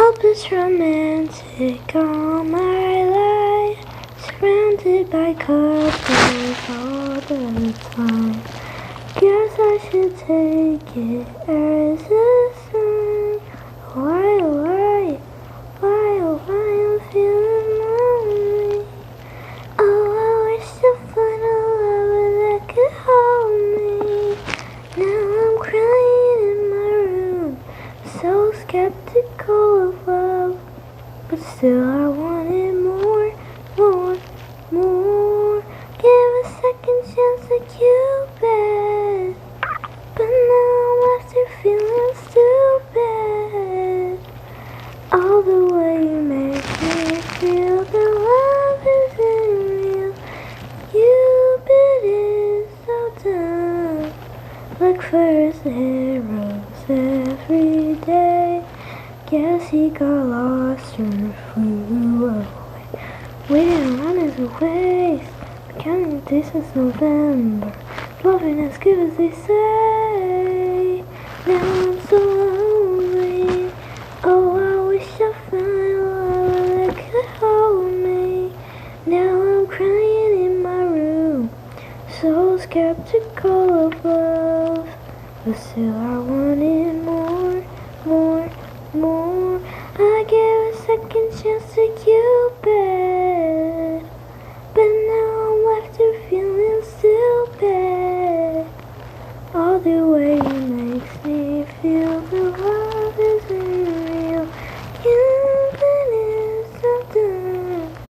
Hopeless romantic all my life, surrounded by couples all the time. Guess I should take it as a sign. Why, I'm feeling lonely. Oh, I wish to find a lover that could hold me. Now I'm crying in my room, so skeptical of love, but still I wanted more. Give a second chance to Cupid, but now I'm left here feeling stupid. All the way you make me feel that love isn't real. Cupid is so dumb. Look for his arrows every day. Guess he got lost or flew away. Waiting around his waist, counting days since November. Loving as good as they say. Now I'm so lonely. Oh, I wish I found a lover that could hold me. Now I'm crying in my room, so skeptical of love, but still I wanted more. I gave a second chance to you.